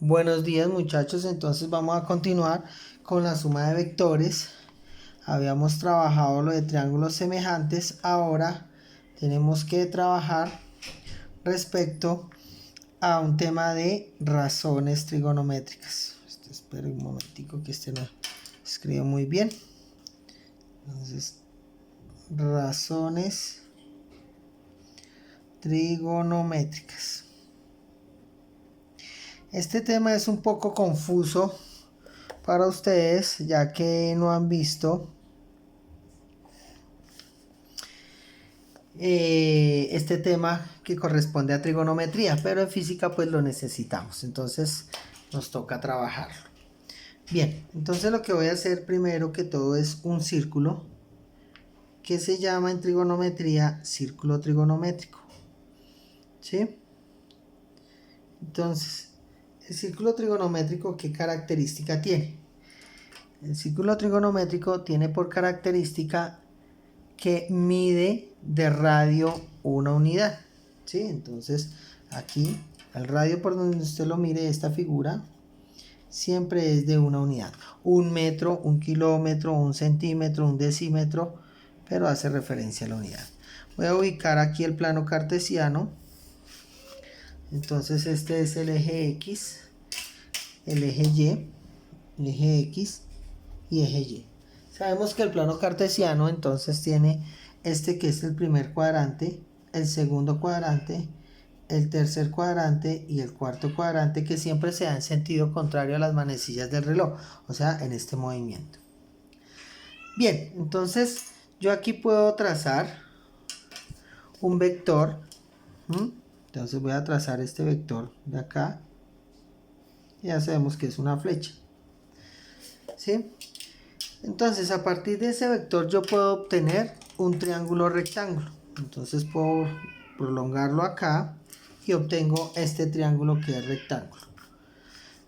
Buenos días muchachos, entonces vamos a continuar con la suma de vectores. Habíamos trabajado lo de triángulos semejantes, ahora tenemos que trabajar respecto a un tema de razones trigonométricas. Espera un momentico que no escribe muy bien. Entonces, razones trigonométricas. Este tema es un poco confuso para ustedes, ya que no han visto este tema que corresponde a trigonometría, pero en física pues lo necesitamos, entonces nos toca trabajarlo. Bien, entonces lo que voy a hacer primero que todo es un círculo que se llama en trigonometría círculo trigonométrico, ¿sí? Entonces, el círculo trigonométrico, ¿qué característica tiene? El círculo trigonométrico tiene por característica que mide de radio una unidad, ¿sí? Entonces, aquí, el radio por donde usted lo mire, esta figura, siempre es de una unidad. Un metro, un kilómetro, un centímetro, un decímetro, pero hace referencia a la unidad. Voy a ubicar aquí el plano cartesiano. Entonces, este es el eje X, el eje Y, el eje X y eje Y. Sabemos que el plano cartesiano entonces tiene este que es el primer cuadrante, el segundo cuadrante, el tercer cuadrante y el cuarto cuadrante, que siempre se da en sentido contrario a las manecillas del reloj, o sea, en este movimiento. Bien, entonces yo aquí puedo trazar un vector. Entonces voy a trazar este vector de acá. Ya sabemos que es una flecha, ¿sí? Entonces, a partir de ese vector yo puedo obtener un triángulo rectángulo. Entonces puedo prolongarlo acá y obtengo este triángulo que es rectángulo.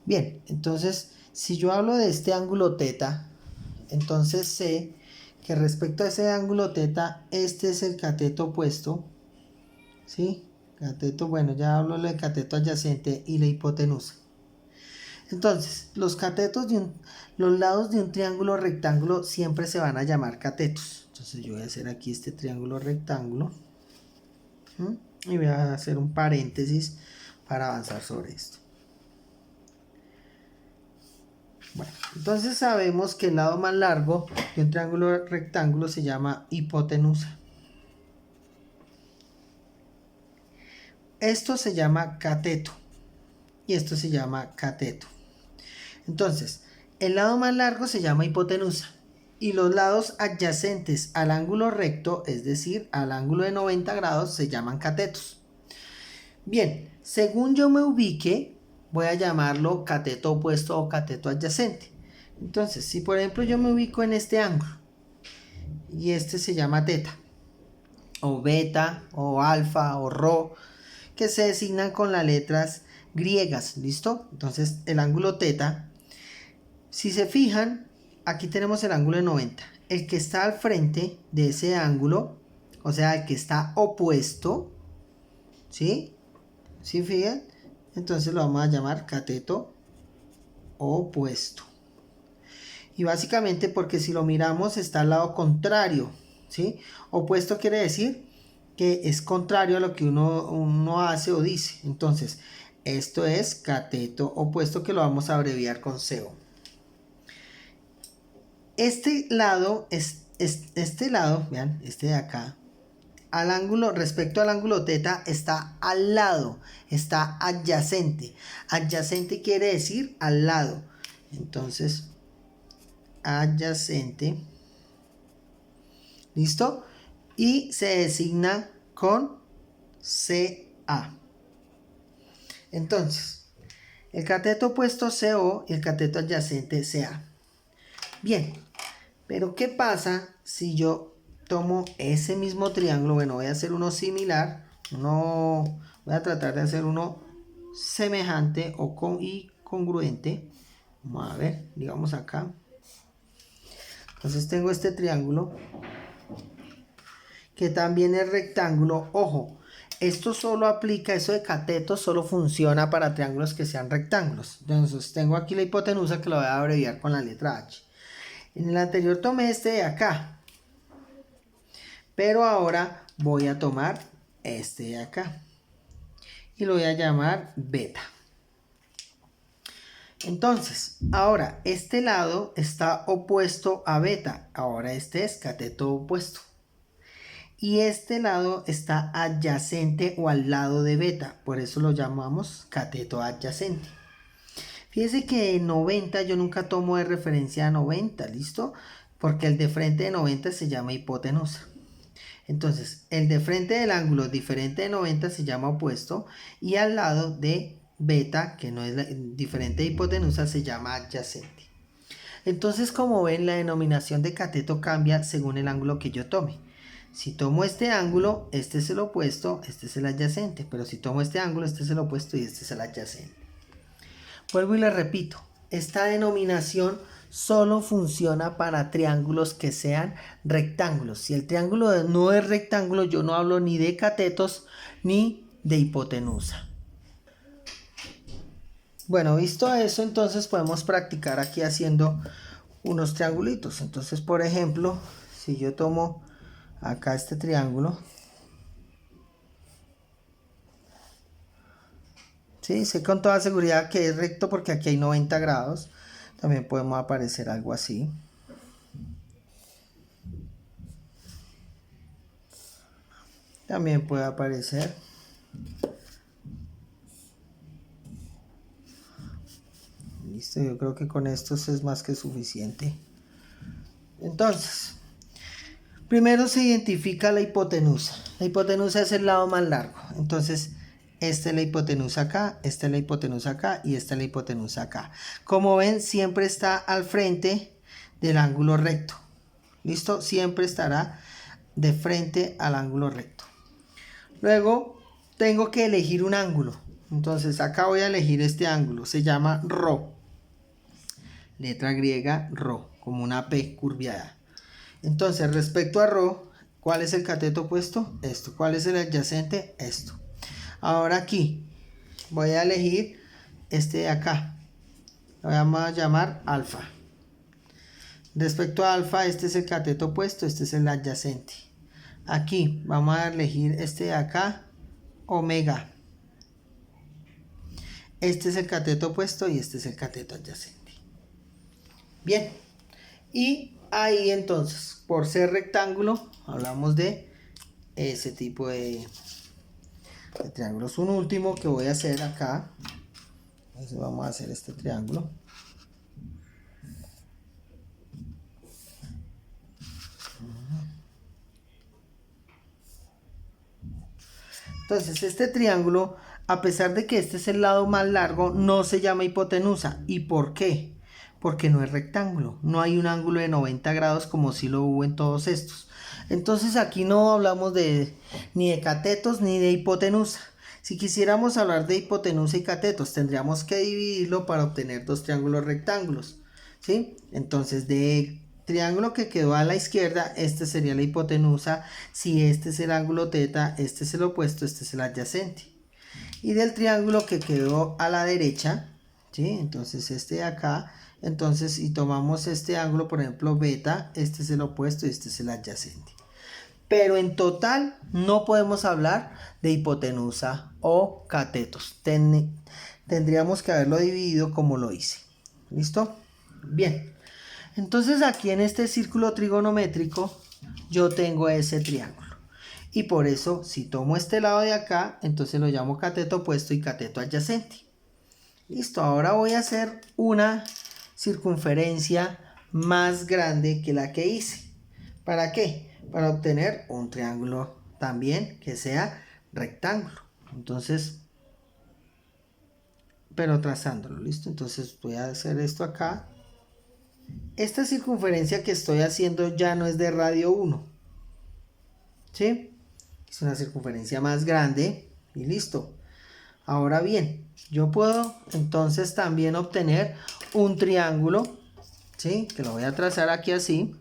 Bien, entonces si yo hablo de este ángulo θ, entonces sé que respecto a ese ángulo θ, este es el cateto opuesto, ¿sí? Cateto, bueno, ya hablo de cateto adyacente y la hipotenusa. Entonces, los catetos los lados de un triángulo rectángulo siempre se van a llamar catetos. Entonces yo voy a hacer aquí este triángulo rectángulo. Y voy a hacer un paréntesis para avanzar sobre esto. Bueno, entonces sabemos que el lado más largo de un triángulo rectángulo se llama hipotenusa. Esto se llama cateto. Y esto se llama cateto. Entonces, el lado más largo se llama hipotenusa y los lados adyacentes al ángulo recto, es decir, al ángulo de 90 grados, se llaman catetos. Bien, según yo me ubique, voy a llamarlo cateto opuesto o cateto adyacente. Entonces, si por ejemplo yo me ubico en este ángulo y este se llama teta, o beta, o alfa, o rho, que se designan con las letras griegas, ¿listo? Entonces, el ángulo teta, si se fijan, aquí tenemos el ángulo de 90. El que está al frente de ese ángulo, o sea, el que está opuesto, ¿sí? ¿Sí fijan? Entonces lo vamos a llamar cateto opuesto. Y básicamente porque si lo miramos está al lado contrario, ¿sí? Opuesto quiere decir que es contrario a lo que uno hace o dice. Entonces, esto es cateto opuesto, que lo vamos a abreviar con CO. Este lado, este lado, vean, este de acá, al ángulo, respecto al ángulo θ, está al lado, está adyacente. Adyacente quiere decir al lado. Entonces, adyacente, ¿listo? Y se designa con CA. Entonces, el cateto opuesto CO y el cateto adyacente CA. Bien, pero ¿qué pasa si yo tomo ese mismo triángulo? Bueno, voy a hacer uno similar, voy a tratar de hacer uno semejante y congruente. Vamos a ver, digamos acá. Entonces tengo este triángulo que también es rectángulo. Ojo, esto solo aplica, eso de cateto solo funciona para triángulos que sean rectángulos. Entonces tengo aquí la hipotenusa que lo voy a abreviar con la letra H. En el anterior tomé este de acá, pero ahora voy a tomar este de acá y lo voy a llamar beta. Entonces, ahora este lado está opuesto a beta, ahora este es cateto opuesto. Y este lado está adyacente o al lado de beta, por eso lo llamamos cateto adyacente. Fíjese que 90 yo nunca tomo de referencia a 90, ¿listo? Porque el de frente de 90 se llama hipotenusa. Entonces, el de frente del ángulo diferente de 90 se llama opuesto y al lado de beta, que no es diferente de hipotenusa, se llama adyacente. Entonces, como ven, la denominación de cateto cambia según el ángulo que yo tome. Si tomo este ángulo, este es el opuesto, este es el adyacente. Pero si tomo este ángulo, este es el opuesto y este es el adyacente. Vuelvo y le repito, esta denominación solo funciona para triángulos que sean rectángulos. Si el triángulo no es rectángulo, yo no hablo ni de catetos ni de hipotenusa. Bueno, visto eso, entonces podemos practicar aquí haciendo unos triangulitos. Entonces, por ejemplo, si yo tomo acá este triángulo, ¿sí? Sé con toda seguridad que es recto porque aquí hay 90 grados. También podemos aparecer algo así. También puede aparecer. Listo, yo creo que con esto es más que suficiente. Entonces, primero se identifica la hipotenusa. La hipotenusa es el lado más largo. Entonces, esta es la hipotenusa acá, esta es la hipotenusa acá y esta es la hipotenusa acá. Como ven, siempre está al frente del ángulo recto. ¿Listo? Siempre estará de frente al ángulo recto. Luego, tengo que elegir un ángulo. Entonces, acá voy a elegir este ángulo. Se llama ρ. Letra griega, ρ, como una P curviada. Entonces, respecto a ρ, ¿cuál es el cateto opuesto? Esto. ¿Cuál es el adyacente? Esto. Ahora aquí voy a elegir este de acá. Lo vamos a llamar alfa. Respecto a alfa, este es el cateto opuesto, este es el adyacente. Aquí vamos a elegir este de acá, omega. Este es el cateto opuesto y este es el cateto adyacente. Bien. Y ahí entonces, por ser rectángulo, hablamos de ese tipo de triángulos. Un último que voy a hacer acá. Entonces vamos a hacer este triángulo. Entonces este triángulo, a pesar de que este es el lado más largo, no se llama hipotenusa. ¿Y por qué? Porque no es rectángulo. No hay un ángulo de 90 grados como si lo hubo en todos estos. Entonces aquí no hablamos ni de catetos ni de hipotenusa. Si quisiéramos hablar de hipotenusa y catetos, tendríamos que dividirlo para obtener dos triángulos rectángulos, ¿sí? Entonces, de triángulo que quedó a la izquierda, este sería la hipotenusa. Si este es el ángulo teta, este es el opuesto, este es el adyacente. Y del triángulo que quedó a la derecha, ¿sí? Entonces, este de acá, entonces, si tomamos este ángulo, por ejemplo, beta, este es el opuesto y este es el adyacente. Pero en total no podemos hablar de hipotenusa o catetos. Tendríamos que haberlo dividido como lo hice. ¿Listo? Bien. Entonces aquí en este círculo trigonométrico yo tengo ese triángulo. Y por eso si tomo este lado de acá, entonces lo llamo cateto opuesto y cateto adyacente. Listo. Ahora voy a hacer una circunferencia más grande que la que hice. ¿Para qué? Para obtener un triángulo también que sea rectángulo. Entonces, pero trazándolo, ¿listo? Entonces voy a hacer esto acá. Esta circunferencia que estoy haciendo ya no es de radio 1, ¿sí? Es una circunferencia más grande y listo. Ahora bien, yo puedo entonces también obtener un triángulo, ¿sí? Que lo voy a trazar aquí así.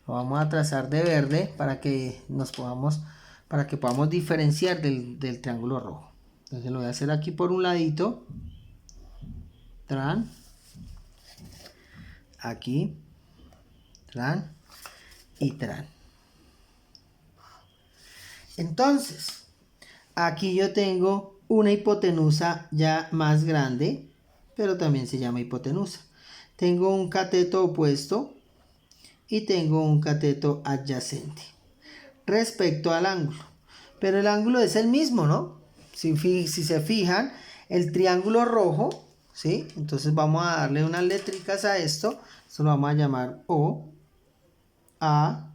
Lo vamos a trazar de verde para que nos podamos para que podamos diferenciar del triángulo rojo. Entonces lo voy a hacer aquí por un ladito. Tran. Aquí. Tran. Y tran. Entonces, aquí yo tengo una hipotenusa ya más grande, pero también se llama hipotenusa. Tengo un cateto opuesto y tengo un cateto adyacente respecto al ángulo. Pero el ángulo es el mismo, ¿no? Si se fijan, el triángulo rojo, ¿sí? Entonces vamos a darle unas letricas a esto. Esto lo vamos a llamar O, A,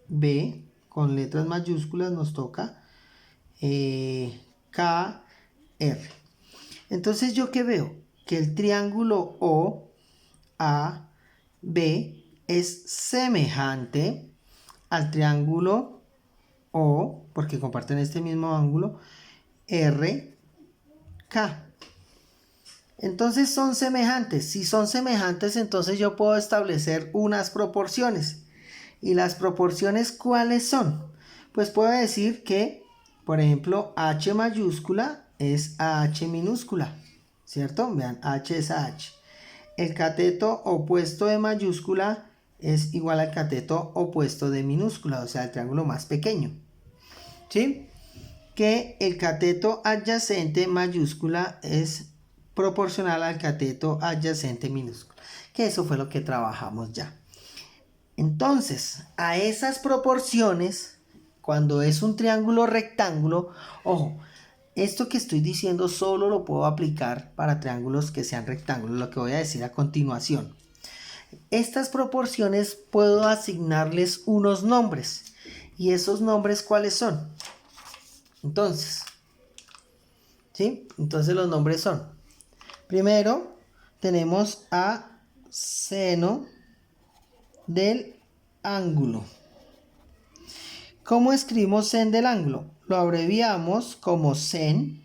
B, con letras mayúsculas nos toca K, R. Entonces, ¿yo qué veo? Que el triángulo O, A, B es semejante al triángulo O, porque comparten este mismo ángulo, R, K. Entonces son semejantes. Si son semejantes, entonces yo puedo establecer unas proporciones. ¿Y las proporciones cuáles son? Pues puedo decir que, por ejemplo, H mayúscula es a H minúscula, ¿cierto? Vean, H es a H. El cateto opuesto de mayúscula es igual al cateto opuesto de minúscula, o sea, el triángulo más pequeño, ¿sí? Que el cateto adyacente mayúscula es proporcional al cateto adyacente minúscula, que eso fue lo que trabajamos ya. Entonces, a esas proporciones, cuando es un triángulo rectángulo, ojo, esto que estoy diciendo solo lo puedo aplicar para triángulos que sean rectángulos, lo que voy a decir a continuación. Estas proporciones puedo asignarles unos nombres. ¿Y esos nombres cuáles son? Entonces, ¿sí? Entonces los nombres son, primero tenemos a seno del ángulo. ¿Cómo escribimos sen del ángulo? Lo abreviamos como sen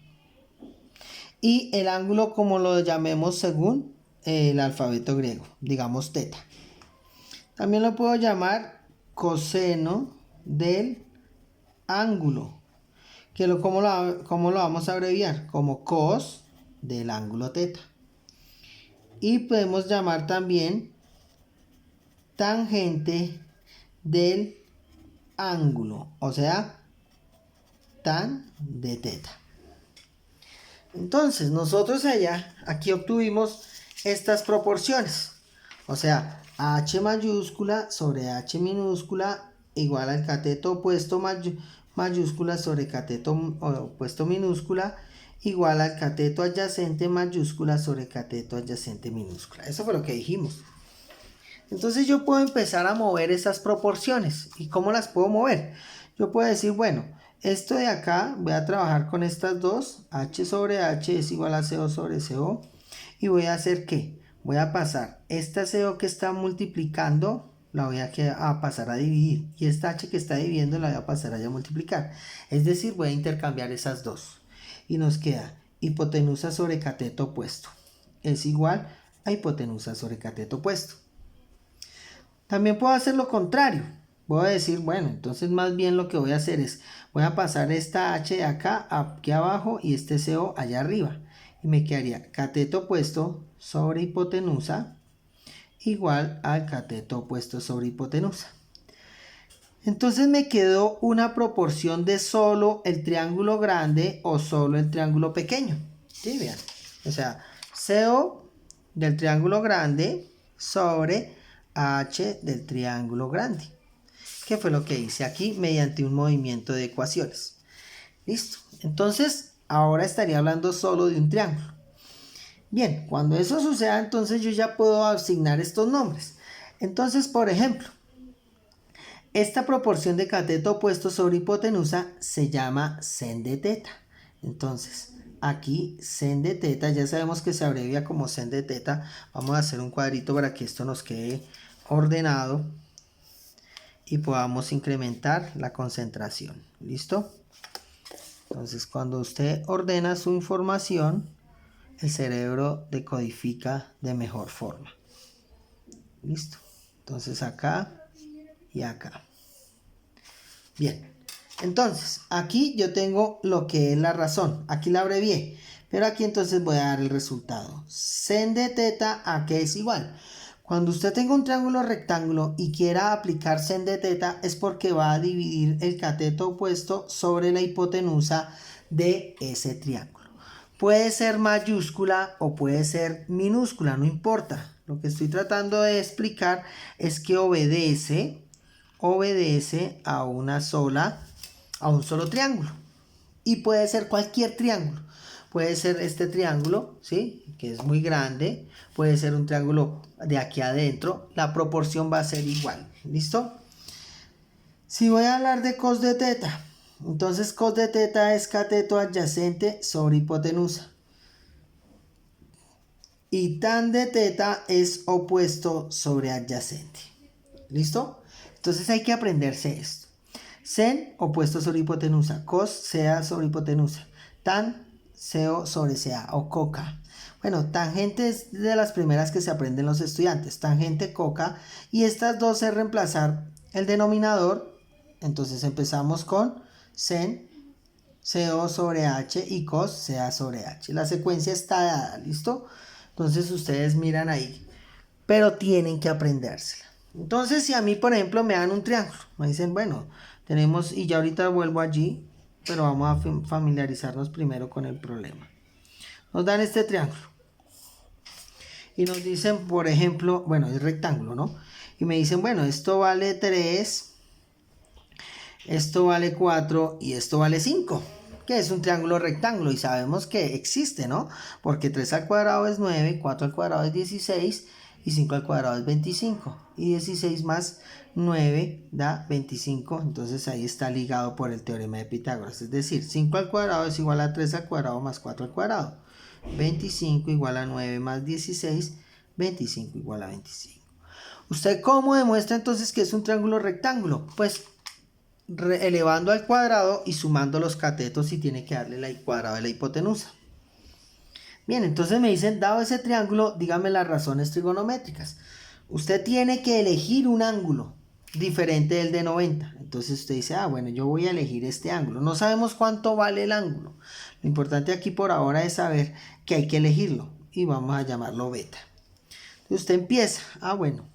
y el ángulo como lo llamemos según el alfabeto griego, digamos teta. También lo puedo llamar coseno del ángulo, que ¿cómo lo vamos a abreviar? Como cos del ángulo teta. Y podemos llamar también tangente del ángulo, o sea, tan de teta. Entonces, nosotros aquí obtuvimos estas proporciones, o sea, H mayúscula sobre H minúscula igual al cateto opuesto mayúscula sobre cateto opuesto minúscula igual al cateto adyacente mayúscula sobre cateto adyacente minúscula. Eso fue lo que dijimos. Entonces yo puedo empezar a mover esas proporciones. ¿Y cómo las puedo mover? Yo puedo decir, bueno, esto de acá voy a trabajar con estas dos. H sobre H es igual a CO sobre CO. ¿Y voy a hacer qué? Voy a pasar esta CO que está multiplicando, la voy a pasar a dividir. Y esta H que está dividiendo la voy a pasar a multiplicar. Es decir, voy a intercambiar esas dos. Y nos queda hipotenusa sobre cateto opuesto. Es igual a hipotenusa sobre cateto opuesto. También puedo hacer lo contrario. Voy a decir, bueno, entonces más bien lo que voy a hacer es, voy a pasar esta H de acá, aquí abajo, y este CO allá arriba. Y me quedaría cateto opuesto sobre hipotenusa igual al cateto opuesto sobre hipotenusa. Entonces me quedó una proporción de solo el triángulo grande o solo el triángulo pequeño. ¿Sí? Vean. O sea, CO del triángulo grande sobre H del triángulo grande. ¿Qué fue lo que hice aquí mediante un movimiento de ecuaciones? Listo. Entonces, ahora estaría hablando solo de un triángulo. Bien, cuando eso suceda, entonces yo ya puedo asignar estos nombres. Entonces, por ejemplo, esta proporción de cateto opuesto sobre hipotenusa se llama sen de teta. Entonces, aquí sen de teta, ya sabemos que se abrevia como sen de teta. Vamos a hacer un cuadrito para que esto nos quede ordenado y podamos incrementar la concentración. ¿Listo? Entonces, cuando usted ordena su información, el cerebro decodifica de mejor forma. ¿Listo? Entonces acá y acá. Bien. Entonces, aquí yo tengo lo que es la razón. Aquí la abrevié. Pero aquí entonces voy a dar el resultado. Sen de teta a qué es igual. Cuando usted tenga un triángulo rectángulo y quiera aplicar sen de teta es porque va a dividir el cateto opuesto sobre la hipotenusa de ese triángulo. Puede ser mayúscula o puede ser minúscula, no importa. Lo que estoy tratando de explicar es que obedece a un solo triángulo. Y puede ser cualquier triángulo. Puede ser este triángulo, ¿sí? Que es muy grande. Puede ser un triángulo de aquí adentro. La proporción va a ser igual. ¿Listo? Si voy a hablar de cos de teta, entonces cos de teta es cateto adyacente sobre hipotenusa. Y tan de teta es opuesto sobre adyacente. ¿Listo? Entonces hay que aprenderse esto. Sen opuesto sobre hipotenusa. Cos CA sobre hipotenusa. Tan CO sobre CA o coca. Bueno, tangente es de las primeras que se aprenden los estudiantes. Tangente, coca. Y estas dos es reemplazar el denominador. Entonces empezamos con sen CO sobre H y cos CA sobre H. La secuencia está dada, ¿listo? Entonces ustedes miran ahí. Pero tienen que aprendérsela. Entonces, si a mí, por ejemplo, me dan un triángulo, me dicen, bueno, tenemos, y ya ahorita vuelvo allí, pero vamos a familiarizarnos primero con el problema. Nos dan este triángulo. Y nos dicen, por ejemplo, bueno, es rectángulo, ¿no? Y me dicen, bueno, esto vale 3, esto vale 4 y esto vale 5. Que es un triángulo rectángulo y sabemos que existe, ¿no? Porque 3 al cuadrado es 9, 4 al cuadrado es 16 y 5 al cuadrado es 25. Y 16 más 9 da 25, entonces ahí está ligado por el teorema de Pitágoras. Es decir, 5 al cuadrado es igual a 3 al cuadrado más 4 al cuadrado. 25 igual a 9 más 16, 25 igual a 25. ¿Usted cómo demuestra entonces que es un triángulo rectángulo? Pues elevando al cuadrado y sumando los catetos y tiene que darle el cuadrado de la hipotenusa. Bien, entonces me dicen, dado ese triángulo, dígame las razones trigonométricas. Usted tiene que elegir un ángulo diferente del de 90. Entonces usted dice, bueno, yo voy a elegir este ángulo. No sabemos cuánto vale el ángulo. Lo importante aquí por ahora es saber que hay que elegirlo. Y vamos a llamarlo beta. Entonces usted empieza, bueno,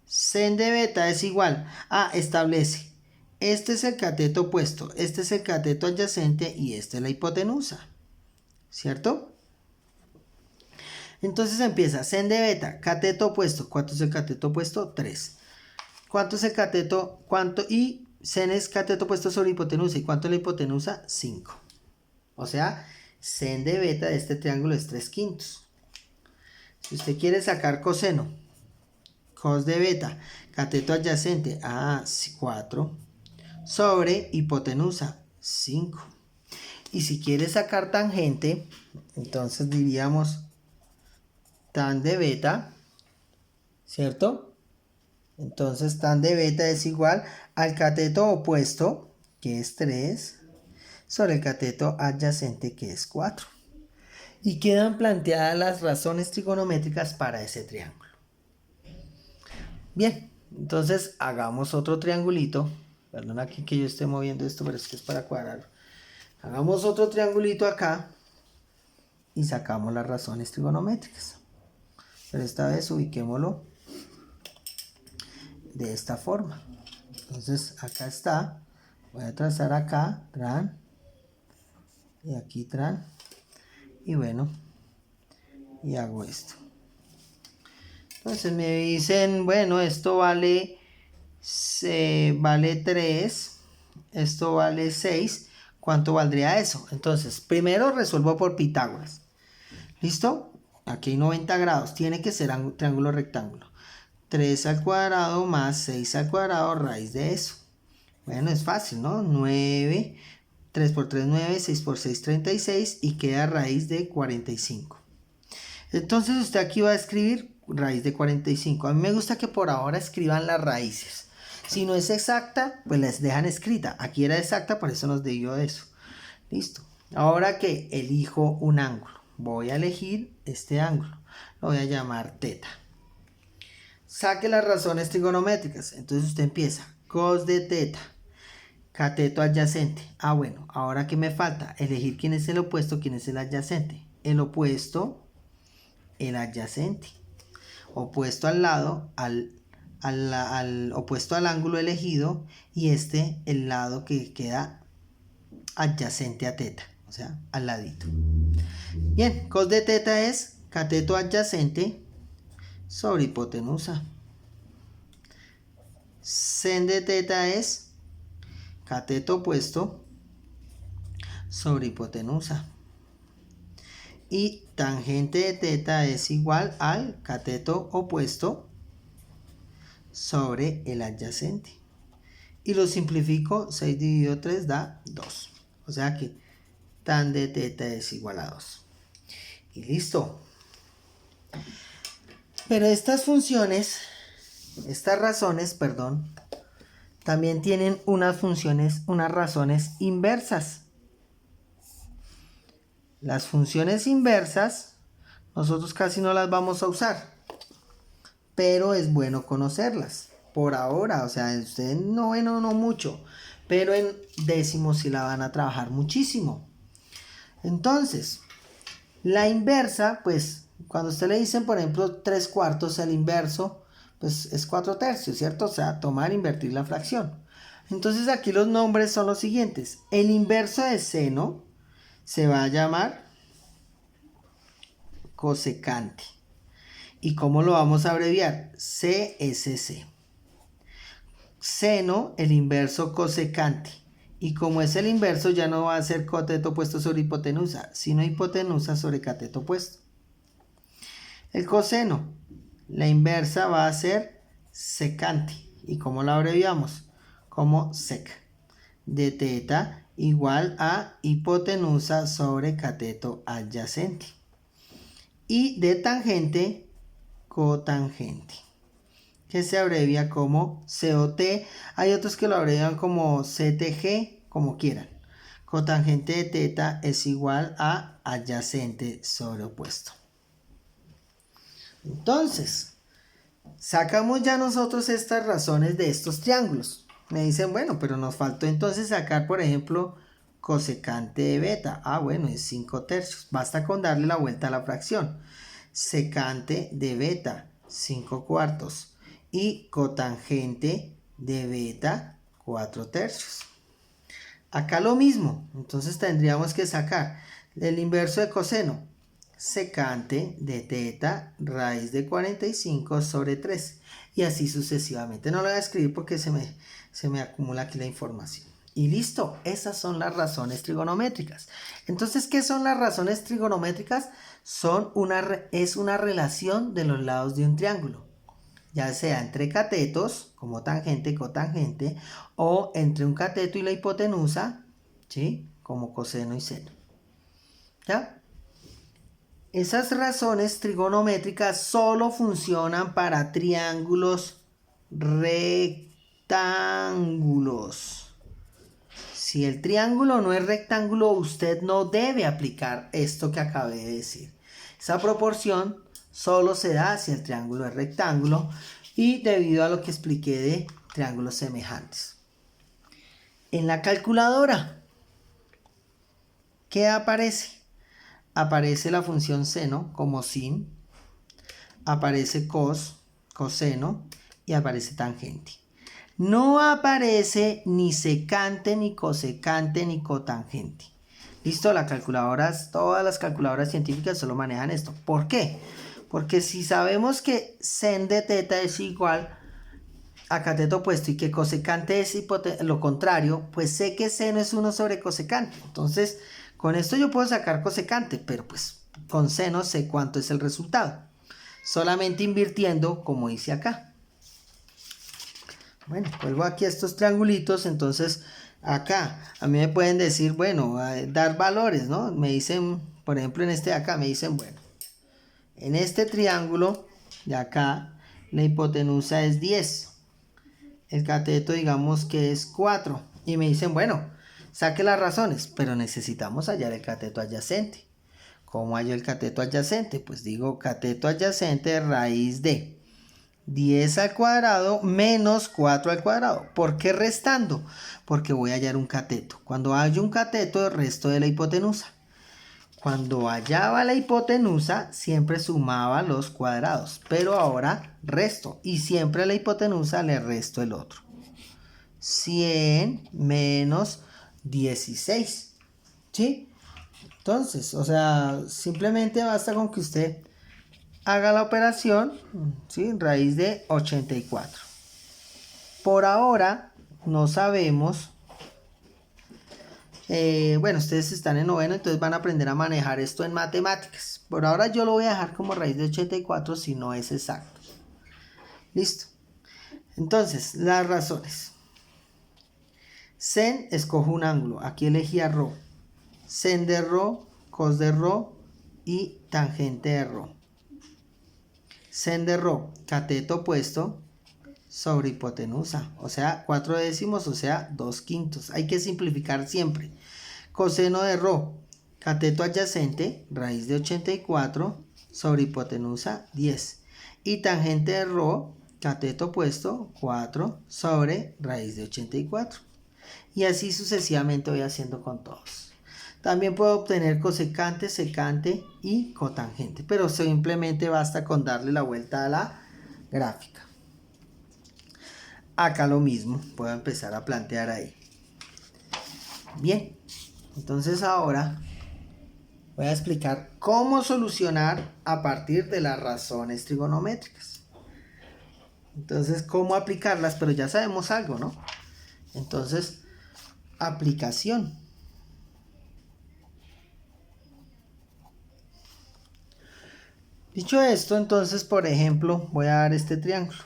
sen de beta es igual a, establece, este es el cateto opuesto, este es el cateto adyacente y esta es la hipotenusa. ¿Cierto? Entonces empieza, sen de beta, cateto opuesto. ¿Cuánto es el cateto opuesto? 3. ¿Cuánto es el cateto? ¿Cuánto? Y sen es cateto opuesto sobre hipotenusa. ¿Y cuánto es la hipotenusa? 5. O sea, sen de beta de este triángulo es 3/5. Si usted quiere sacar coseno, cos de beta, cateto adyacente a 4 sobre hipotenusa 5. Y si quiere sacar tangente, entonces diríamos tan de beta, ¿cierto? Entonces tan de beta es igual al cateto opuesto, que es 3, sobre el cateto adyacente, que es 4. Y quedan planteadas las razones trigonométricas para ese triángulo. Bien, entonces hagamos otro triangulito. Perdón aquí que yo esté moviendo esto, pero es que es para cuadrar. Hagamos otro triangulito acá y sacamos las razones trigonométricas. Pero esta vez ubiquémoslo de esta forma. Entonces acá está. Voy a trazar acá, tran. Y aquí tran. Y bueno, y hago esto. Entonces me dicen, bueno, esto vale 3, esto vale 6. ¿Cuánto valdría eso? Entonces, primero resuelvo por Pitágoras. ¿Listo? Aquí hay 90 grados. Tiene que ser un triángulo rectángulo. 3 al cuadrado más 6 al cuadrado, raíz de eso. Bueno, es fácil, ¿no? 9, 3 por 3, 9, 6 por 6, 36 y queda raíz de 45. Entonces usted aquí va a escribir raíz de 45. A mí me gusta que por ahora escriban las raíces. Si no es exacta, pues les dejan escrita. Aquí era exacta, por eso nos dio eso. Listo. Ahora que elijo un ángulo, voy a elegir este ángulo. Lo voy a llamar teta. Saque las razones trigonométricas. Entonces usted empieza. Cos de teta. cateto adyacente. Ah, bueno, ahora ¿qué me falta? Elegir quién es el opuesto, quién es el adyacente. El opuesto, el adyacente. Opuesto al lado, al opuesto al ángulo elegido, y el lado que queda adyacente a teta, o sea, al ladito. Bien, cos de teta es cateto adyacente sobre hipotenusa. Sen de teta es cateto opuesto sobre hipotenusa. Y tangente de teta es igual al cateto opuesto sobre el adyacente. Y lo simplifico, 6 dividido 3 da 2. O sea que tan de teta es igual a 2. Y listo. Pero estas funciones, estas razones, perdón, también tienen unas funciones, unas razones inversas. Las funciones inversas, nosotros casi no las vamos a usar, pero es bueno conocerlas. Por ahora, o sea, ustedes no mucho, pero en décimo sí la van a trabajar muchísimo. Entonces, la inversa, pues, cuando usted le dicen, por ejemplo, 3/4, el inverso, pues es 4/3, ¿cierto? O sea, tomar e invertir la fracción. Entonces aquí los nombres son los siguientes. El inverso de seno se va a llamar cosecante. ¿Y cómo lo vamos a abreviar? CSC. Seno, el inverso cosecante. Y como es el inverso, ya no va a ser cateto opuesto sobre hipotenusa, sino hipotenusa sobre cateto opuesto. El coseno, la inversa va a ser secante. ¿Y cómo la abreviamos? Como sec. De teta igual a hipotenusa sobre cateto adyacente. Y de tangente, cotangente, que se abrevia como COT. Hay otros que lo abrevian como CTG, como quieran. Cotangente de teta es igual a adyacente sobre opuesto. Entonces, sacamos ya nosotros estas razones de estos triángulos. Me dicen, bueno, pero nos faltó entonces sacar, por ejemplo, cosecante de beta. Ah, bueno, es 5/3. Basta con darle la vuelta a la fracción. Secante de beta, 5/4. Y cotangente de beta, 4/3. Acá lo mismo. Entonces tendríamos que sacar el inverso de coseno. Secante de teta raíz de 45 sobre 3. Y así sucesivamente. No lo voy a escribir porque se me acumula aquí la información. Y listo, esas son las razones trigonométricas. Entonces, ¿qué son las razones trigonométricas? Es una relación de los lados de un triángulo. Ya sea entre catetos, como tangente y cotangente, o entre un cateto y la hipotenusa, ¿sí? Como coseno y seno. ¿Ya? Esas razones trigonométricas solo funcionan para triángulos rectángulos. Si el triángulo no es rectángulo, usted no debe aplicar esto que acabé de decir. Esa proporción solo se da si el triángulo es rectángulo y debido a lo que expliqué de triángulos semejantes. En la calculadora, ¿qué aparece? Aparece la función seno como sin, aparece cos, coseno y aparece tangente. No aparece ni secante, ni cosecante, ni cotangente. Listo, todas las calculadoras científicas solo manejan esto. ¿Por qué? Porque si sabemos que sen de teta es igual a cateto opuesto y que cosecante es lo contrario, pues sé que seno es 1 sobre cosecante. Entonces, con esto yo puedo sacar cosecante, pero pues con seno sé cuánto es el resultado. Solamente invirtiendo como hice acá. Bueno, vuelvo aquí a estos triangulitos, entonces acá a mí me pueden decir, bueno, dar valores, ¿no? Me dicen, por ejemplo, en este de acá, me dicen, bueno, en este triángulo de acá, la hipotenusa es 10. El cateto, digamos que es 4. Y me dicen, bueno, saque las razones, pero necesitamos hallar el cateto adyacente. ¿Cómo hallo el cateto adyacente? Pues digo, cateto adyacente raíz de 10 al cuadrado menos 4 al cuadrado. ¿Por qué restando? Porque voy a hallar un cateto. Cuando hallo un cateto, el resto de la hipotenusa. Cuando hallaba la hipotenusa, siempre sumaba los cuadrados, pero ahora resto. Y siempre a la hipotenusa le resto el otro. 100 menos 16. ¿Sí? Entonces, o sea, simplemente basta con que usted haga la operación, ¿sí? Raíz de 84. Por ahora no sabemos, bueno, ustedes están en noveno, entonces van a aprender a manejar esto en matemáticas. Por ahora yo lo voy a dejar como raíz de 84 si no es exacto. Listo. Entonces, las razones. Sen, escojo un ángulo. Aquí elegí a ρ. Sen de ρ, cos de ρ y tangente de ρ. Sen de ρ, cateto opuesto sobre hipotenusa, o sea, 4 décimos, o sea, 2/5. Hay que simplificar siempre. Coseno de ρ, cateto adyacente, raíz de 84 sobre hipotenusa 10. Y tangente de ρ, cateto opuesto, 4 sobre raíz de 84. Y así sucesivamente voy haciendo con todos. También puedo obtener cosecante, secante y cotangente, pero simplemente basta con darle la vuelta a la gráfica. Acá lo mismo, puedo empezar a plantear ahí. Bien, entonces ahora voy a explicar cómo solucionar a partir de las razones trigonométricas. Entonces, cómo aplicarlas, pero ya sabemos algo, ¿no? Entonces, aplicación. Dicho esto, entonces, por ejemplo, voy a dar este triángulo.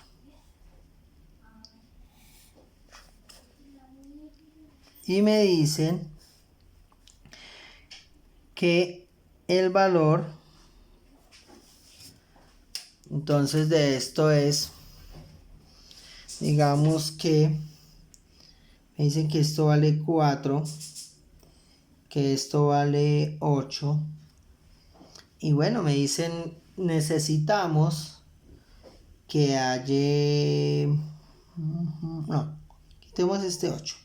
Y me dicen que el valor, entonces, de esto es, digamos que, me dicen que esto vale 4, que esto vale 8. Y bueno, me dicen, necesitamos que haya, no, quitemos este 8.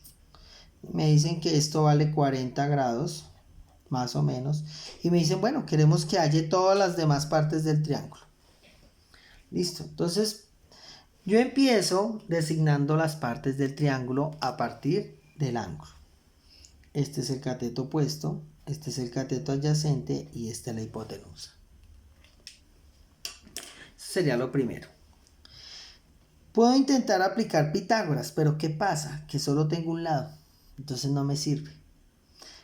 Me dicen que esto vale 40 grados, más o menos. Y me dicen, bueno, queremos que haya todas las demás partes del triángulo. Listo. Entonces, yo empiezo designando las partes del triángulo a partir del ángulo. Este es el cateto opuesto, este es el cateto adyacente y esta es la hipotenusa. Eso sería lo primero. Puedo intentar aplicar Pitágoras, pero ¿qué pasa? Que solo tengo un lado, entonces no me sirve.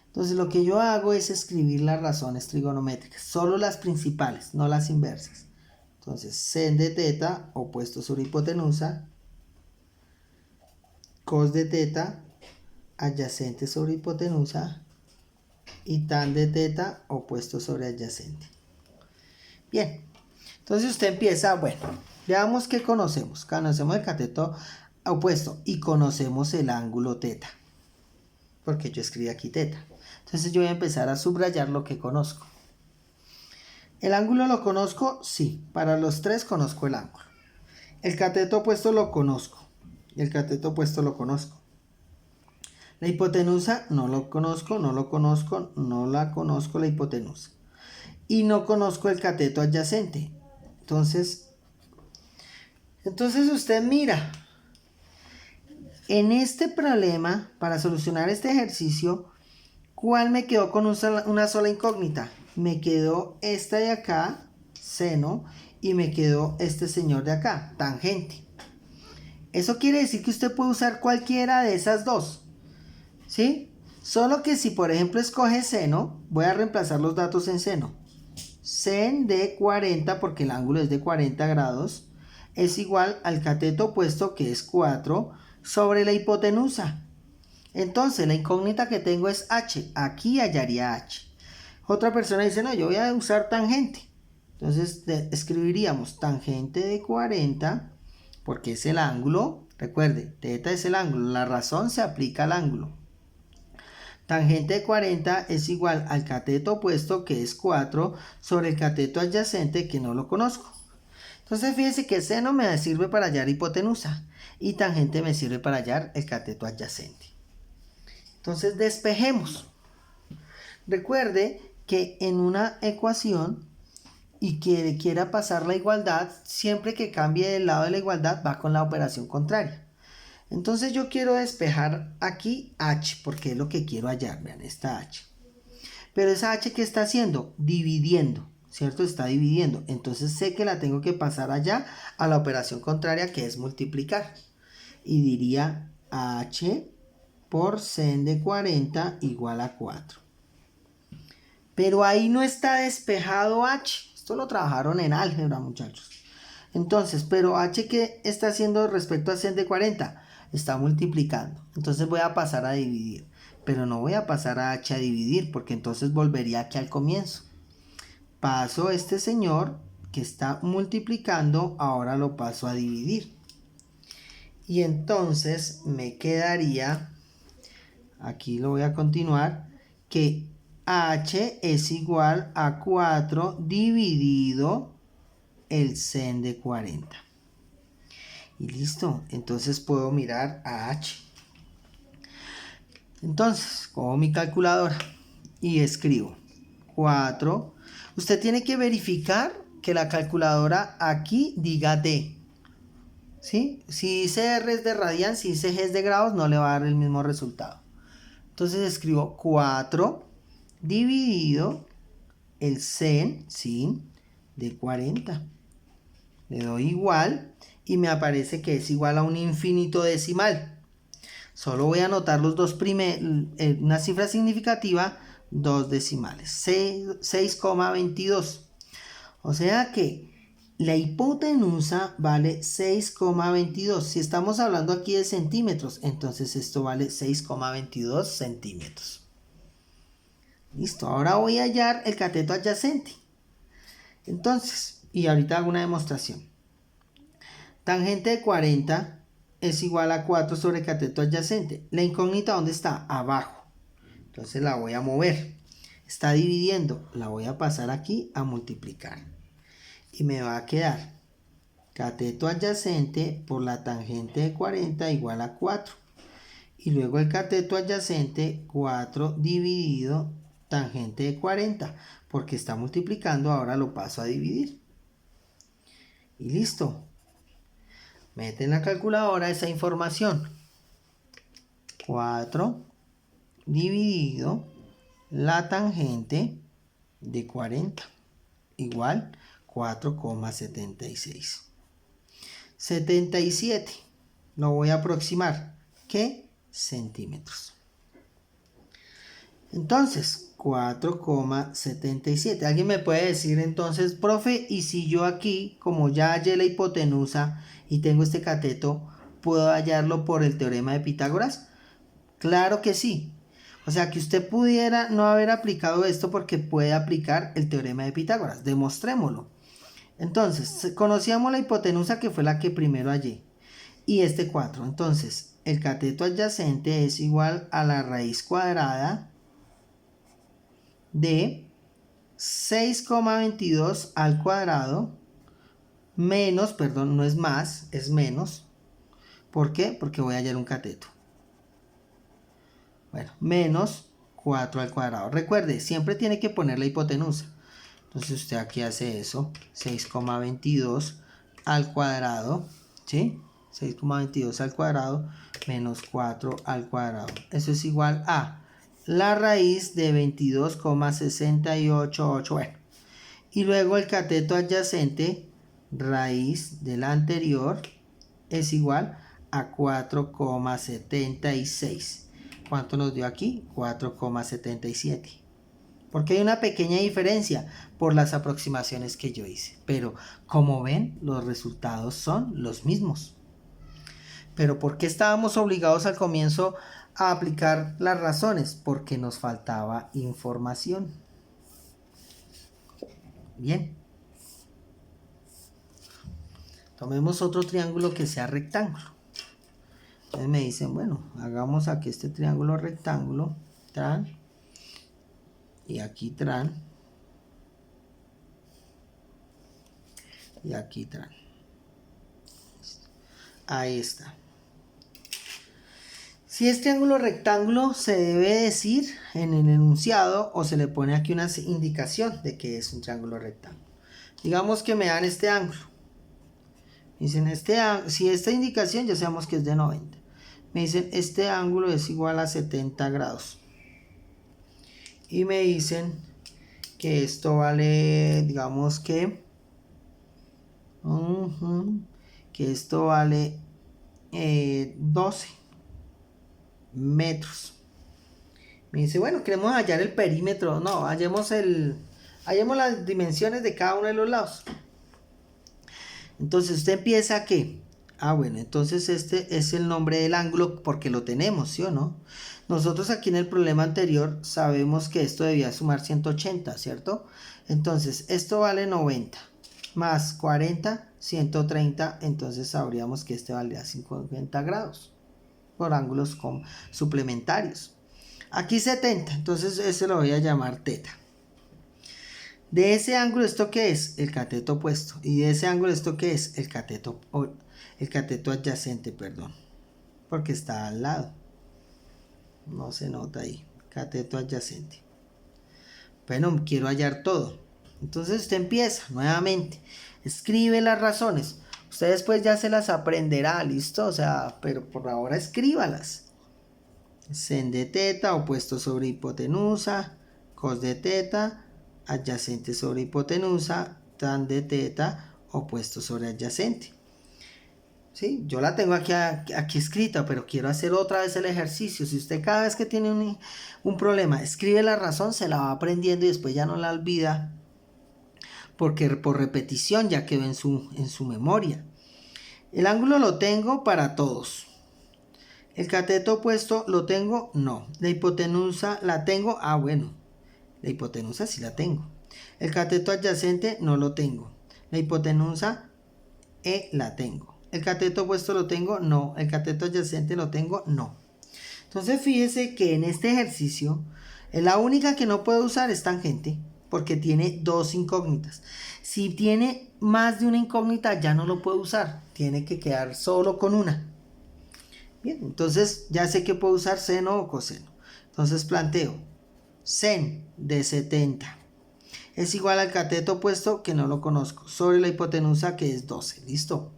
Entonces lo que yo hago es escribir las razones trigonométricas, solo las principales, no las inversas. Entonces, sen de teta opuesto sobre hipotenusa, cos de teta adyacente sobre hipotenusa y tan de teta opuesto sobre adyacente. Bien, entonces usted empieza, bueno, veamos qué conocemos. Conocemos el cateto opuesto y conocemos el ángulo teta, porque yo escribí aquí teta. Entonces yo voy a empezar a subrayar lo que conozco. ¿El ángulo lo conozco? Sí, para los tres conozco el ángulo. El cateto opuesto lo conozco. Y el cateto opuesto lo conozco. La hipotenusa no lo conozco, no lo conozco, no la conozco la hipotenusa. Y no conozco el cateto adyacente. Entonces usted mira. En este problema, para solucionar este ejercicio, ¿cuál me quedó con una sola incógnita? Me quedó esta de acá, seno, y me quedó este señor de acá, tangente. Eso quiere decir que usted puede usar cualquiera de esas dos, ¿sí? Solo que si por ejemplo escoge seno, voy a reemplazar los datos en seno. Sen de 40, porque el ángulo es de 40 grados, es igual al cateto opuesto, que es 4, sobre la hipotenusa. Entonces la incógnita que tengo es h. Aquí hallaría h. Otra persona dice, no, yo voy a usar tangente. Entonces escribiríamos tangente de 40, porque es el ángulo. Recuerde, teta es el ángulo. La razón se aplica al ángulo. Tangente de 40 es igual al cateto opuesto, que es 4, sobre el cateto adyacente, que no lo conozco. Entonces fíjense que seno me sirve para hallar hipotenusa y tangente me sirve para hallar el cateto adyacente. Entonces despejemos. Recuerde que en una ecuación y que quiera pasar la igualdad, siempre que cambie del lado de la igualdad va con la operación contraria. Entonces yo quiero despejar aquí h, porque es lo que quiero hallar, vean, esta h. Pero esa h, ¿qué está haciendo? Dividiendo, ¿cierto? Está dividiendo. Entonces sé que la tengo que pasar allá a la operación contraria, que es multiplicar. Y diría h por sen de 40 igual a 4. Pero ahí no está despejado h. Esto lo trabajaron en álgebra, muchachos. Entonces, pero h, ¿qué está haciendo respecto a sen de 40? Está multiplicando. Entonces voy a pasar a dividir. Pero no voy a pasar a h a dividir, porque entonces volvería aquí al comienzo. Paso este señor que está multiplicando, ahora lo paso a dividir. Y entonces me quedaría, aquí lo voy a continuar, que h es igual a 4 dividido el sen de 40. Y listo, entonces puedo mirar a h. Entonces, cojo mi calculadora y escribo 4. Usted tiene que verificar que la calculadora aquí diga D. ¿Sí? Si dice R es de radian, si dice G es de grados, no le va a dar el mismo resultado. Entonces escribo 4 dividido el sen, sin, de 40. Le doy igual y me aparece que es igual a un infinito decimal. Solo voy a anotar los dos una cifra significativa, dos decimales, 6,22. O sea que la hipotenusa vale 6,22. Si estamos hablando aquí de centímetros, entonces esto vale 6,22 centímetros. Listo, ahora voy a hallar el cateto adyacente. Entonces, y ahorita hago una demostración. Tangente de 40 es igual a 4 sobre cateto adyacente. La incógnita, ¿dónde está? Abajo. Entonces la voy a mover. Está dividiendo. La voy a pasar aquí a multiplicar. Y me va a quedar cateto adyacente por la tangente de 40 igual a 4. Y luego el cateto adyacente 4 dividido tangente de 40. Porque está multiplicando, ahora lo paso a dividir. Y listo. Mete en la calculadora esa información. 4 dividido la tangente de 40 igual 4,76. 77 lo voy a aproximar. ¿Qué? Centímetros. Entonces, 4,77. ¿Alguien me puede decir entonces, profe, y si yo aquí, como ya hallé la hipotenusa y tengo este cateto, ¿puedo hallarlo por el teorema de Pitágoras? Claro que sí. O sea que usted pudiera no haber aplicado esto porque puede aplicar el teorema de Pitágoras. Demostrémoslo. Entonces, conocíamos la hipotenusa que fue la que primero hallé. Y este 4. Entonces, el cateto adyacente es igual a la raíz cuadrada de 6,22 al cuadrado menos, perdón, no es más, es menos. ¿Por qué? Porque voy a hallar un cateto. Bueno, menos 4 al cuadrado. Recuerde, siempre tiene que poner la hipotenusa. Entonces usted aquí hace eso, 6,22 al cuadrado, ¿sí? 6,22 al cuadrado menos 4 al cuadrado. Eso es igual a la raíz de 22,688. Bueno, y luego el cateto adyacente, raíz de la anterior, es igual a 4,76. ¿Cuánto nos dio aquí? 4,77. Porque hay una pequeña diferencia por las aproximaciones que yo hice. Pero como ven, los resultados son los mismos. Pero ¿por qué estábamos obligados al comienzo a aplicar las razones? Porque nos faltaba información. Bien. Tomemos otro triángulo que sea rectángulo. Entonces me dicen, bueno, hagamos aquí este triángulo rectángulo, tran, y aquí tran. y aquí tran. Ahí está. Si es triángulo rectángulo, se debe decir en el enunciado o se le pone aquí una indicación de que es un triángulo rectángulo. Digamos que me dan este ángulo. Dicen si esta indicación ya sabemos que es de 90. Me dicen este ángulo es igual a 70 grados. Y me dicen que esto vale, digamos que esto vale 12 metros. Me dice, bueno, queremos hallar el perímetro. No, hallemos las dimensiones de cada uno de los lados. Entonces usted empieza ¿qué? Bueno, entonces este es el nombre del ángulo porque lo tenemos, ¿sí o no? Nosotros aquí en el problema anterior sabemos que esto debía sumar 180, ¿cierto? Entonces esto vale 90 más 40, 130, entonces sabríamos que este valdría 50 grados por ángulos suplementarios. Aquí 70, entonces ese lo voy a llamar teta. De ese ángulo, ¿esto qué es? El cateto opuesto. Y de ese ángulo, ¿esto qué es? El cateto adyacente, perdón. Porque está al lado. No se nota ahí. Cateto adyacente. Bueno, quiero hallar todo. Entonces usted empieza nuevamente. Escribe las razones. Usted después ya se las aprenderá, ¿listo? O sea, pero por ahora escríbalas. Sen de teta, opuesto sobre hipotenusa. Cos de teta, adyacente sobre hipotenusa, tan de teta, opuesto sobre adyacente. ¿Sí? Yo la tengo aquí escrita, pero quiero hacer otra vez el ejercicio. Si usted cada vez que tiene un problema escribe la razón, se la va aprendiendo y después ya no la olvida, porque por repetición ya quedó en su memoria. El ángulo lo tengo para todos. El cateto opuesto lo tengo, no. La hipotenusa la tengo, bueno. La hipotenusa sí la tengo. El cateto adyacente no lo tengo. La hipotenusa la tengo. El cateto opuesto lo tengo, no. El cateto adyacente lo tengo, no. Entonces fíjese que en este ejercicio la única que no puedo usar es tangente porque tiene dos incógnitas. Si tiene más de una incógnita ya no lo puedo usar. Tiene que quedar solo con una. Bien, entonces ya sé que puedo usar seno o coseno. Entonces planteo sen de 70 es igual al cateto opuesto, que no lo conozco, sobre la hipotenusa, que es 12. ¿Listo?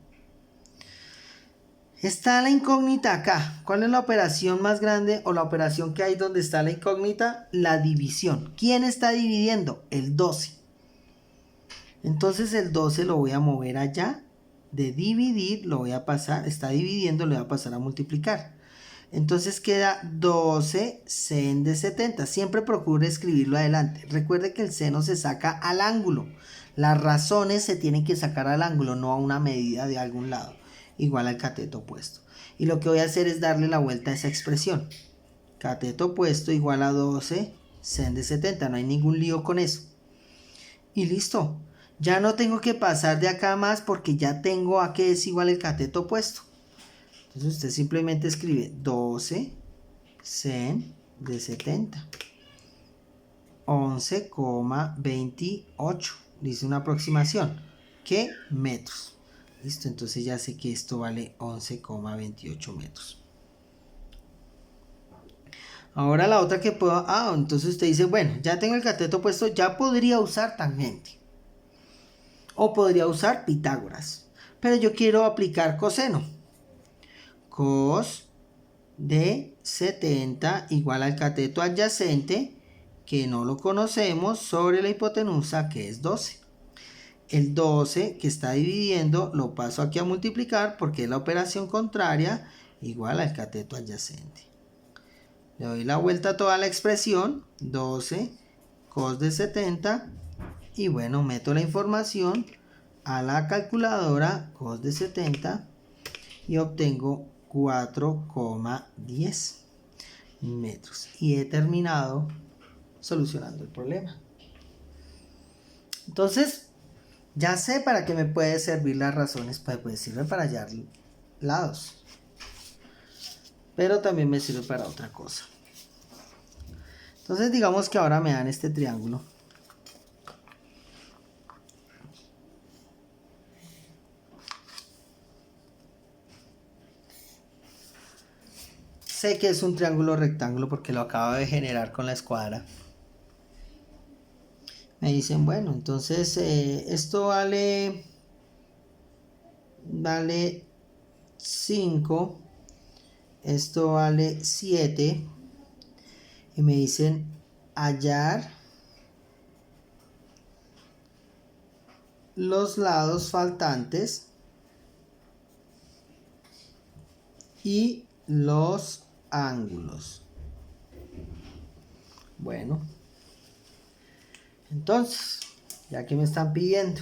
Está la incógnita acá. ¿Cuál es la operación más grande o la operación que hay donde está la incógnita? La división. ¿Quién está dividiendo? El 12. Entonces el 12 lo voy a mover allá. De dividir lo voy a pasar, está dividiendo, lo voy a pasar a multiplicar. Entonces queda 12 sen de 70. Siempre procure escribirlo adelante. Recuerde que el seno se saca al ángulo. Las razones se tienen que sacar al ángulo, no a una medida de algún lado. Igual al cateto opuesto. Y lo que voy a hacer es darle la vuelta a esa expresión. Cateto opuesto igual a 12 sen de 70. No hay ningún lío con eso. Y listo. Ya no tengo que pasar de acá más porque ya tengo a qué es igual el cateto opuesto. Entonces usted simplemente escribe 12 sen de 70. 11,28. Dice una aproximación. ¿Qué? Metros. Listo, entonces ya sé que esto vale 11,28 metros. Ahora la otra que puedo... entonces usted dice, bueno, ya tengo el cateto puesto, ya podría usar tangente. O podría usar Pitágoras. Pero yo quiero aplicar coseno. Cos de 70 igual al cateto adyacente, que no lo conocemos, sobre la hipotenusa, que es 12. El 12 que está dividiendo lo paso aquí a multiplicar porque es la operación contraria, igual al cateto adyacente. Le doy la vuelta a toda la expresión, 12 cos de 70, y bueno, meto la información a la calculadora, cos de 70, y obtengo 4,10 metros. Y he terminado solucionando el problema. Entonces, ya sé para qué me puede servir las razones, pues sirve para hallar lados. Pero también me sirve para otra cosa. Entonces, digamos que ahora me dan este triángulo. sé que es un triángulo rectángulo porque lo acabo de generar con la escuadra. Me dicen, bueno, entonces esto vale 5, esto vale 7, y me dicen hallar los lados faltantes y los ángulos. Bueno, entonces, ya que me están pidiendo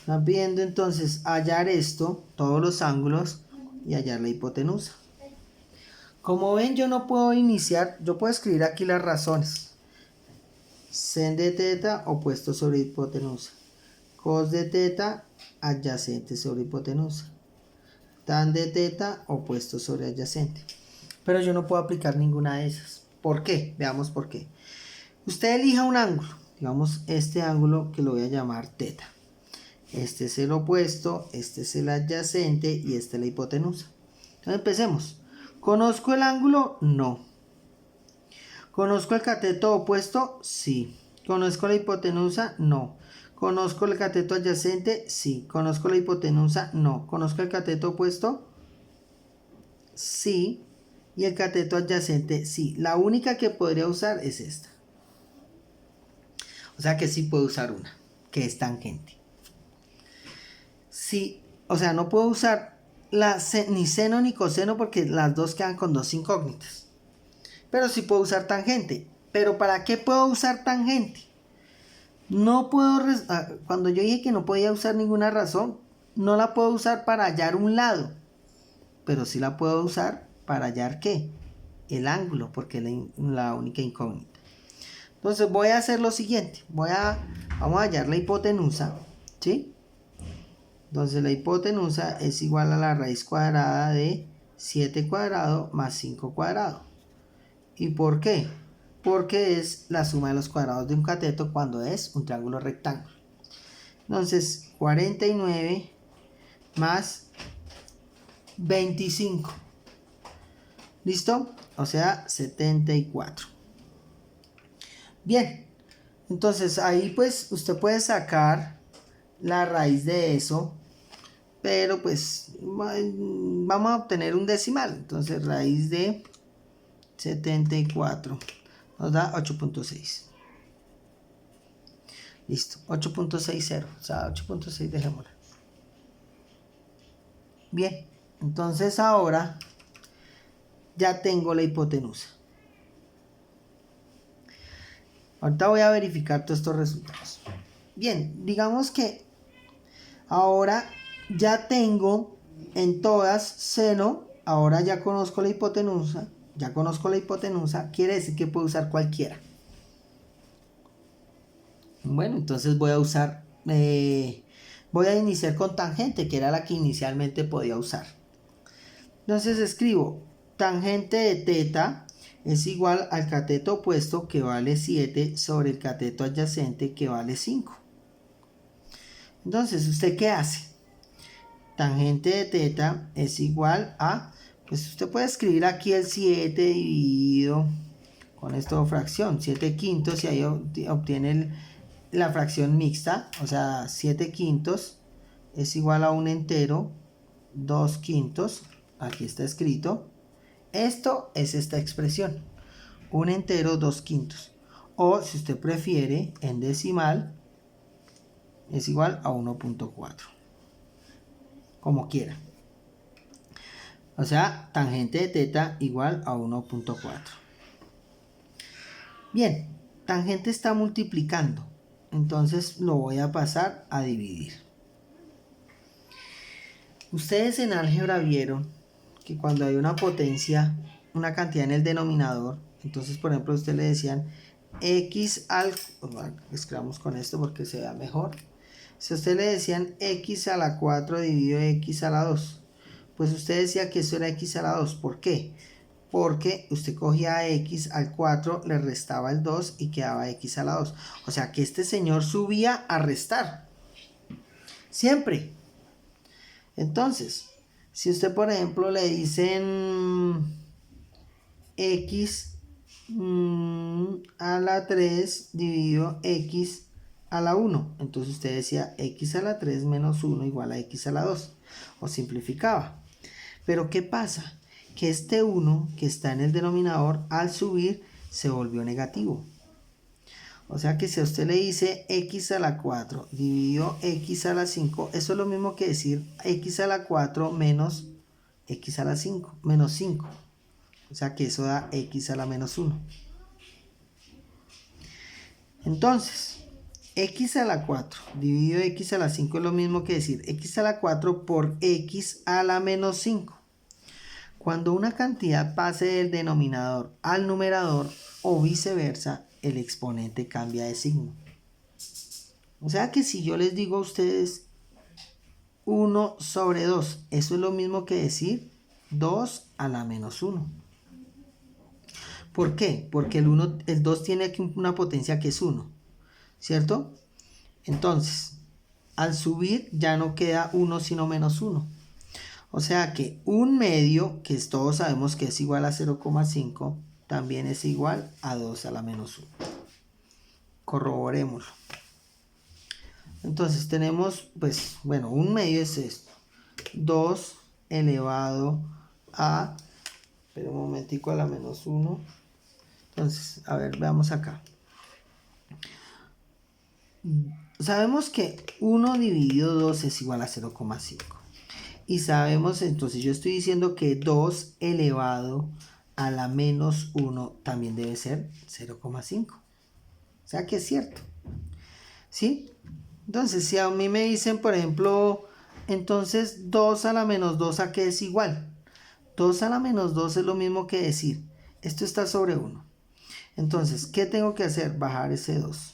entonces hallar esto, todos los ángulos, y hallar la hipotenusa. Como ven, yo no puedo iniciar, yo puedo escribir aquí las razones. Sen de teta opuesto sobre hipotenusa. Cos de teta adyacente sobre hipotenusa. Tan de teta opuesto sobre adyacente. Pero yo no puedo aplicar ninguna de esas. ¿Por qué? Veamos por qué. Usted elija un ángulo. Digamos este ángulo que lo voy a llamar teta. Este es el opuesto, este es el adyacente y este es la hipotenusa. Entonces empecemos. ¿Conozco el ángulo? No. ¿Conozco el cateto opuesto? Sí. ¿Conozco la hipotenusa? No. ¿Conozco el cateto adyacente? Sí. ¿Conozco la hipotenusa? No. ¿Conozco el cateto opuesto? Sí. Y el cateto adyacente, sí. La única que podría usar es esta. O sea que sí puedo usar una, que es tangente. Sí, o sea, no puedo usar ni seno ni coseno porque las dos quedan con dos incógnitas. Pero sí puedo usar tangente. ¿Pero para qué puedo usar tangente? No puedo, cuando yo dije que no podía usar ninguna razón, no la puedo usar para hallar un lado. Pero sí la puedo usar para hallar ¿qué? El ángulo, porque es la única incógnita. Entonces voy a hacer lo siguiente. Vamos a hallar la hipotenusa, ¿sí? Entonces la hipotenusa es igual a la raíz cuadrada de 7 cuadrado más 5 cuadrado. ¿Y por qué? Porque es la suma de los cuadrados de un cateto cuando es un triángulo rectángulo. Entonces 49 más 25. ¿Listo? O sea, 74. Bien, entonces ahí pues usted puede sacar la raíz de eso, pero pues vamos a obtener un decimal. Entonces raíz de 74 nos da 8.6. Listo, 8.60, o sea, 8.6 dejémosla. Bien, entonces ahora ya tengo la hipotenusa. Ahorita voy a verificar todos estos resultados. Bien, digamos que ahora ya tengo en todas seno, ahora ya conozco la hipotenusa. Ya conozco la hipotenusa, quiere decir que puedo usar cualquiera. Bueno, entonces voy a usar, voy a iniciar con tangente, que era la que inicialmente podía usar. Entonces escribo tangente de teta es igual al cateto opuesto, que vale 7, sobre el cateto adyacente, que vale 5. Entonces, ¿usted qué hace? Tangente de teta es igual a, pues usted puede escribir aquí el 7 dividido con esto fracción, 7 quintos, y ahí obtiene la fracción mixta, o sea, 7 quintos es igual a un entero, 2 quintos, aquí está escrito. Esto es esta expresión, un entero 2 quintos. O si usted prefiere, en decimal, es igual a 1.4. Como quiera. O sea, tangente de teta igual a 1.4. Bien, tangente está multiplicando. Entonces lo voy a pasar a dividir. Ustedes en álgebra vieron que cuando hay una potencia, una cantidad en el denominador, entonces por ejemplo a usted le decían x al, escribamos con esto porque se vea mejor. Si a usted le decían x a la 4 dividido x a la 2, pues usted decía que eso era x a la 2. ¿Por qué? Porque usted cogía x al 4, le restaba el 2 y quedaba x a la 2. O sea que este señor subía a restar. Siempre. Entonces, Si usted, por ejemplo, le dicen x a la 3 dividido x a la 1, entonces usted decía x a la 3 menos 1 igual a x a la 2, o simplificaba. Pero ¿qué pasa? Que este 1 que está en el denominador al subir se volvió negativo. O sea que si a usted le dice x a la 4 dividido x a la 5, eso es lo mismo que decir x a la 4 menos x a la 5, menos 5. O sea que eso da x a la menos 1. Entonces, x a la 4 dividido x a la 5 es lo mismo que decir x a la 4 por x a la menos 5. Cuando una cantidad pase del denominador al numerador o viceversa, el exponente cambia de signo. O sea que si yo les digo a ustedes 1 sobre 2, eso es lo mismo que decir 2 a la menos 1. ¿Por qué? Porque el 2 tiene aquí una potencia que es 1, ¿cierto? Entonces, al subir ya no queda 1 sino menos 1. O sea que un medio, que todos sabemos que es igual a 0,5, también es igual a 2 a la menos 1. Corroborémoslo. Entonces tenemos, pues, bueno, un medio es esto. 2 elevado a, espera un momentico, a la menos 1. Entonces, a ver, veamos acá. Sabemos que 1 dividido 2 es igual a 0,5. Y sabemos, entonces yo estoy diciendo que 2 elevado a la menos 1 también debe ser 0,5. O sea que es cierto. ¿Sí? Entonces, si a mí me dicen, por ejemplo, entonces 2 a la menos 2, ¿a qué es igual? 2 a la menos 2 es lo mismo que decir, esto está sobre 1. Entonces, ¿qué tengo que hacer? Bajar ese 2.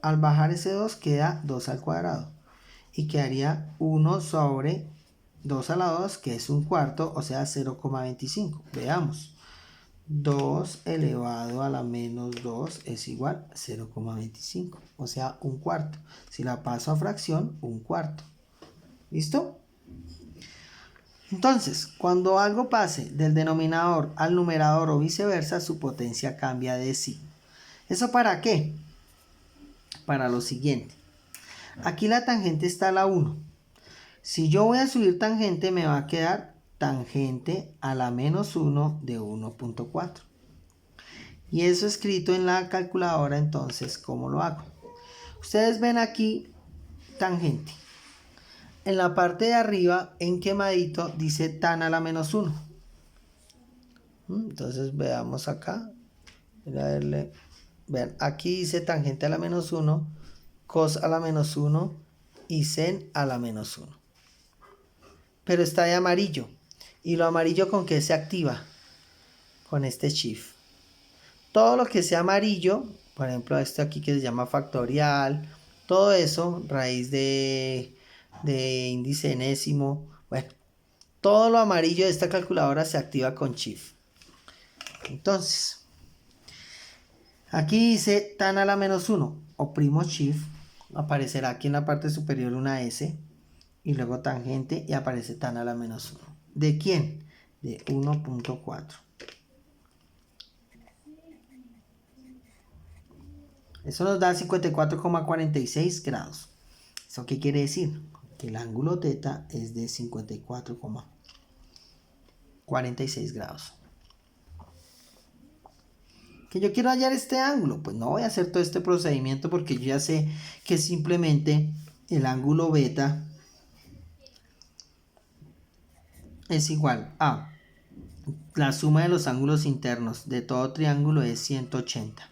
Al bajar ese 2 queda 2 al cuadrado. Y quedaría 1 sobre 2 a la 2, que es un cuarto, o sea 0,25. Veamos. 2 elevado a la menos 2 es igual a 0,25, o sea un cuarto. Si la paso a fracción, un cuarto. ¿Listo? Entonces, cuando algo pase del denominador al numerador o viceversa, su potencia cambia de signo. ¿Eso para qué? Para lo siguiente. Aquí la tangente está a la 1. Si yo voy a subir tangente, me va a quedar tangente a la menos 1 de 1,4. Y eso escrito en la calculadora, entonces, ¿cómo lo hago? Ustedes ven aquí tangente. En la parte de arriba, en quemadito, dice tan a la menos 1. Entonces, veamos acá. Vean, aquí dice tangente a la menos 1, cos a la menos 1 y sen a la menos 1. Pero está de amarillo. ¿Y lo amarillo con qué se activa? Con este shift. Todo lo que sea amarillo, por ejemplo esto aquí que se llama factorial, todo eso, raíz de índice enésimo, bueno, todo lo amarillo de esta calculadora se activa con shift. Entonces, aquí dice tan a la menos 1, oprimo shift, aparecerá aquí en la parte superior una S, y luego tangente y aparece tan a la menos 1. ¿De quién? De 1,4. Eso nos da 54,46 grados. ¿Eso qué quiere decir? Que el ángulo θ es de 54,46 grados. ¿Que yo quiero hallar este ángulo? Pues no voy a hacer todo este procedimiento porque yo ya sé que simplemente el ángulo beta es igual a la suma de los ángulos internos de todo triángulo es 180.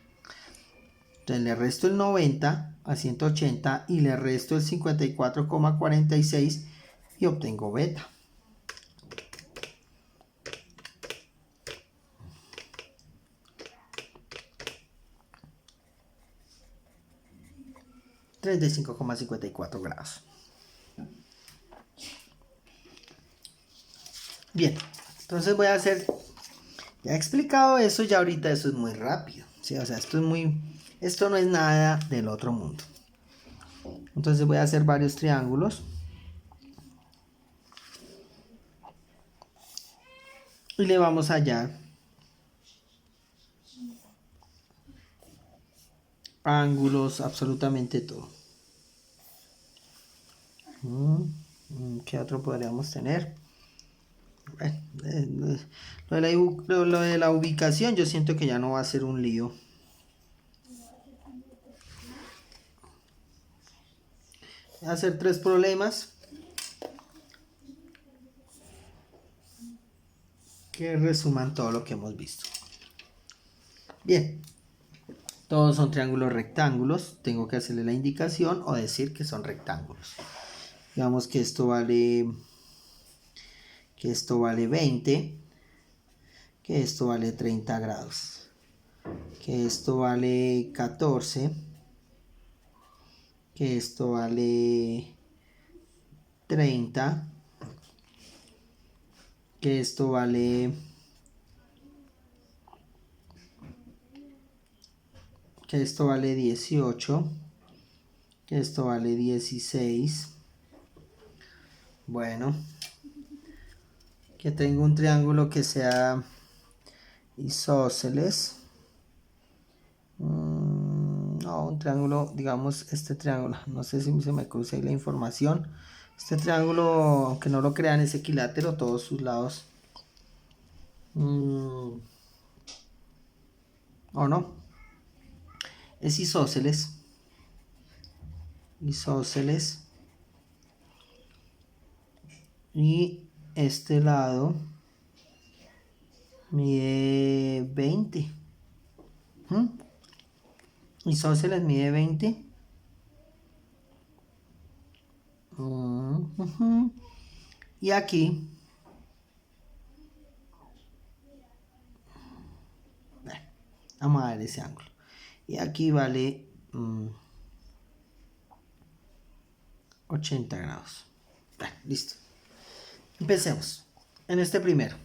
Entonces le resto el 90 a 180 y le resto el 54,46 y obtengo beta. ...35,54 grados. Bien, entonces voy a hacer... Ya he explicado eso, ya ahorita eso es muy rápido. ¿Sí? O sea, esto no es nada del otro mundo. Entonces voy a hacer varios triángulos. Y le vamos a hallar ángulos, absolutamente todo. ¿Qué otro podríamos tener? Bueno, lo de la ubicación yo siento que ya no va a ser un lío. Voy a hacer 3 problemas que resuman todo lo que hemos visto. Bien, todos son triángulos rectángulos. Tengo que hacerle la indicación o decir que son rectángulos. Digamos que esto vale 20, que esto vale 30 grados, que esto vale 14, que esto vale 30, que esto vale 18, que esto vale 16. Bueno, que tengo un triángulo que sea isósceles. No, un triángulo, digamos este triángulo, no sé si se me cruza ahí la información. Este triángulo, aunque no lo crean, es equilátero, todos sus lados. ¿O no? Es isósceles. Y este lado mide 20. Isósceles mide 20. Y aquí vamos a ver ese ángulo. Y aquí vale 80 grados. Listo. Empecemos. En este primero.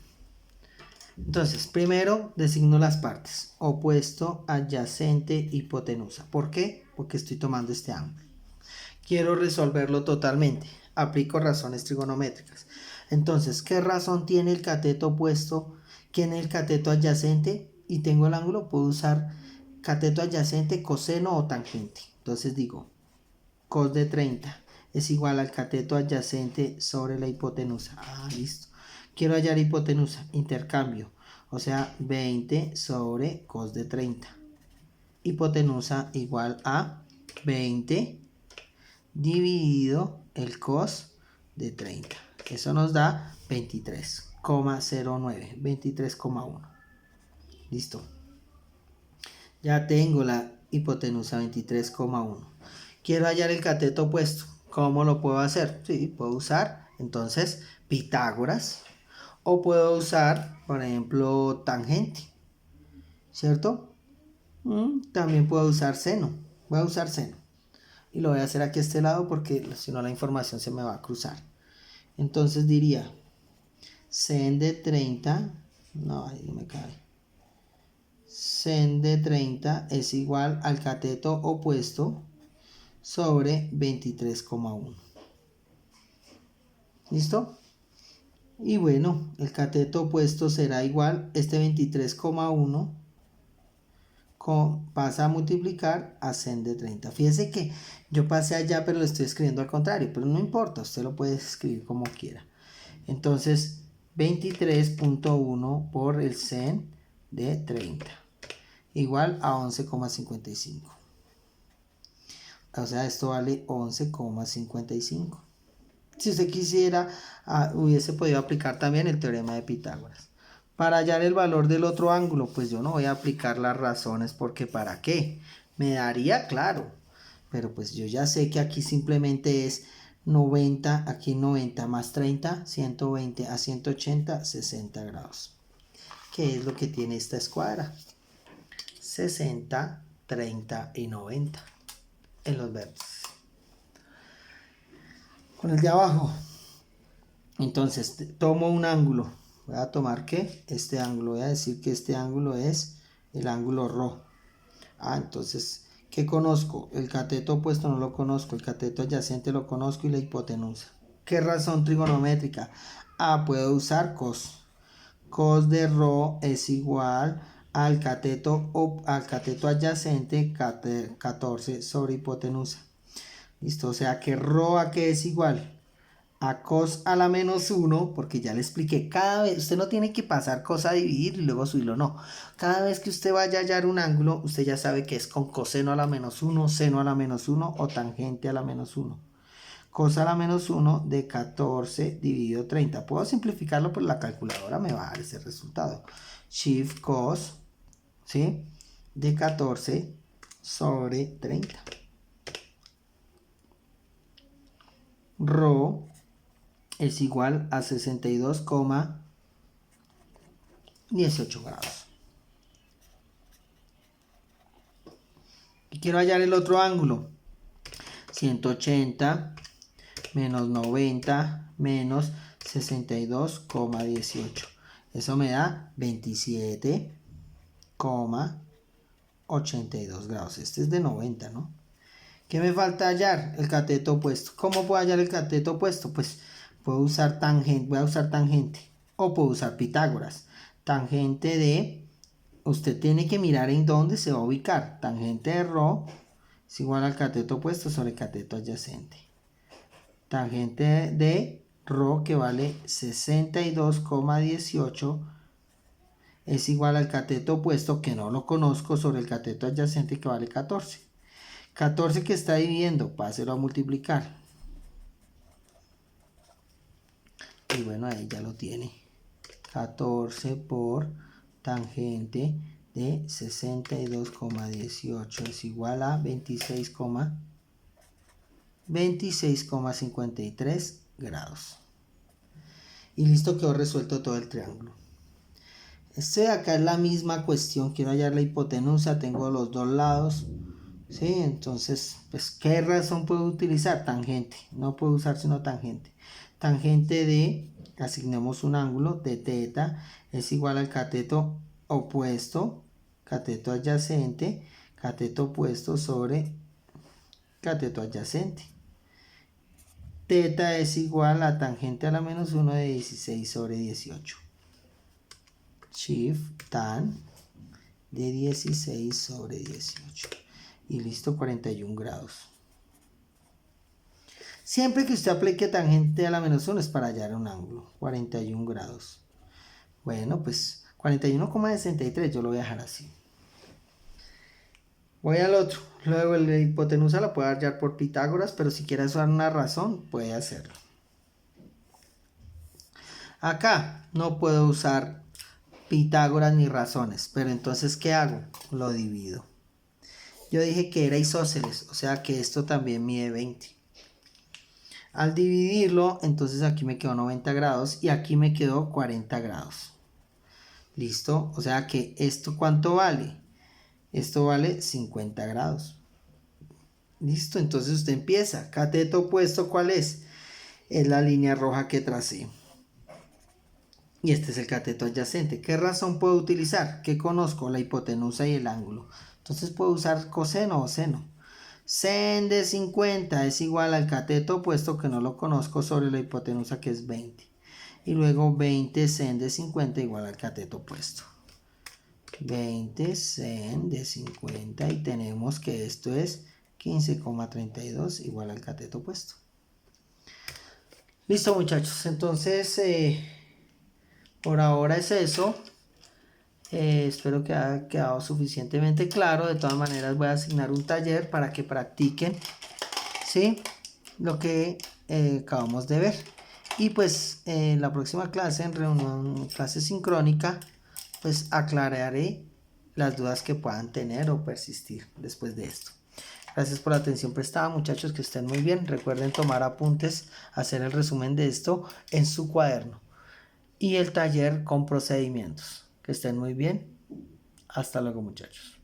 Entonces, primero designo las partes. Opuesto, adyacente, hipotenusa. ¿Por qué? Porque estoy tomando este ángulo. Quiero resolverlo totalmente. Aplico razones trigonométricas. Entonces, ¿qué razón tiene el cateto opuesto? ¿Tiene el cateto adyacente? Y tengo el ángulo, puedo usar cateto adyacente, coseno o tangente. Entonces digo, cos de 30 es igual al cateto adyacente sobre la hipotenusa. Listo. Quiero hallar hipotenusa, intercambio. O sea, 20 sobre cos de 30. Hipotenusa igual a 20 dividido el cos de 30. Eso nos da 23,09, 23,1. Listo. Ya tengo la hipotenusa 23,1. Quiero hallar el cateto opuesto. ¿Cómo lo puedo hacer? Sí, puedo usar entonces Pitágoras o puedo usar, por ejemplo, tangente, ¿cierto? También puedo usar seno. Voy a usar seno. Y lo voy a hacer aquí a este lado porque si no la información se me va a cruzar. Entonces diría sen de 30, no, ahí no me cabe. Sen de 30 es igual al cateto opuesto sobre 23,1. ¿Listo? Y bueno, el cateto opuesto será igual, este 23,1 pasa a multiplicar a sen de 30. Fíjese que yo pasé allá, pero lo estoy escribiendo al contrario, pero no importa, usted lo puede escribir como quiera. Entonces, 23,1 por el sen de 30, igual a 11,55. O sea, esto vale 11,55. Si usted quisiera, hubiese podido aplicar también el teorema de Pitágoras. Para hallar el valor del otro ángulo, pues yo no voy a aplicar las razones porque ¿para qué? Me daría claro, pero pues yo ya sé que aquí simplemente es 90, aquí 90 más 30, 120 a 180, 60 grados. ¿Qué es lo que tiene esta escuadra? 60, 30 y 90 en los vértices. Con el de abajo, entonces tomo un ángulo. Voy a tomar ¿qué? Este ángulo. Voy a decir que este ángulo es el ángulo ρ. Entonces, ¿qué conozco? El cateto opuesto no lo conozco. El cateto adyacente lo conozco y la hipotenusa. ¿Qué razón trigonométrica? Puedo usar cos. cos de ρ es igual al cateto adyacente 14 sobre hipotenusa. ¿Listo? O sea que ρ a qué es igual a cos a la menos 1, porque ya le expliqué, cada vez, usted no tiene que pasar cos a dividir y luego subirlo, no. Cada vez que usted vaya a hallar un ángulo, usted ya sabe que es con coseno a la menos 1, seno a la menos 1 o tangente a la menos 1. Cos a la menos 1 de 14 dividido 30. Puedo simplificarlo, pero la calculadora me va a dar ese resultado. Shift cos, ¿sí? De 14 sobre 30. Rho es igual a 62,18 grados. Y quiero hallar el otro ángulo. 180 menos 90 menos 62,18. Eso me da 27,82 grados. Este es de 90, ¿no? ¿Qué me falta hallar? El cateto opuesto. ¿Cómo puedo hallar el cateto opuesto? Pues puedo usar tangente, voy a usar tangente. O puedo usar Pitágoras. Tangente de, usted tiene que mirar en dónde se va a ubicar. Tangente de ρ es igual al cateto opuesto sobre cateto adyacente. Tangente de ρ, que vale 62,18, es igual al cateto opuesto, que no lo conozco, sobre el cateto adyacente, que vale 14. 14 que está dividiendo, páselo a multiplicar. Y bueno, ahí ya lo tiene. 14 por tangente de 62,18 es igual a 26,53 grados. Y listo, quedó resuelto todo el triángulo. Este de acá es la misma cuestión. Quiero hallar la hipotenusa, tengo los dos lados. ¿Sí? Entonces, pues, ¿qué razón puedo utilizar? Tangente. No puedo usar sino tangente. Tangente de, asignemos un ángulo de teta, es igual al cateto opuesto, cateto adyacente, cateto opuesto sobre cateto adyacente. Teta es igual a tangente a la menos 1 de 16 sobre 18. Shift tan de 16 sobre 18. Y listo, 41 grados. Siempre que usted aplique tangente a la menos 1 es para hallar un ángulo. 41 grados. Bueno, pues 41,63 yo lo voy a dejar así. Voy al otro. Luego la hipotenusa la puede hallar por Pitágoras, pero si quiere usar una razón, puede hacerlo. Acá no puedo usar Pitágoras ni razones, pero entonces ¿qué hago? Lo divido. Yo dije que era isósceles, o sea que esto también mide 20. Al dividirlo, entonces aquí me quedó 90 grados y aquí me quedó 40 grados. ¿Listo? O sea que esto, ¿cuánto vale? Esto vale 50 grados. ¿Listo? Entonces usted empieza. Cateto opuesto, ¿cuál es? Es la línea roja que tracé. Y este es el cateto adyacente. ¿Qué razón puedo utilizar? ¿Qué conozco? La hipotenusa y el ángulo. Entonces puedo usar coseno o seno. Sen de 50 es igual al cateto opuesto, que no lo conozco, sobre la hipotenusa, que es 20. Y luego 20 sen de 50 igual al cateto opuesto. 20 sen de 50 y tenemos que esto es 15,32 igual al cateto opuesto. Listo, muchachos. Entonces, por ahora es eso. Espero que haya quedado suficientemente claro. De todas maneras voy a asignar un taller para que practiquen, ¿sí?, lo que acabamos de ver. Y pues en la próxima clase, en reunión, clase sincrónica, pues aclararé las dudas que puedan tener o persistir después de esto. Gracias por la atención prestada, muchachos, que estén muy bien. Recuerden tomar apuntes, hacer el resumen de esto en su cuaderno y el taller con procedimientos. Que estén muy bien. Hasta luego, muchachos.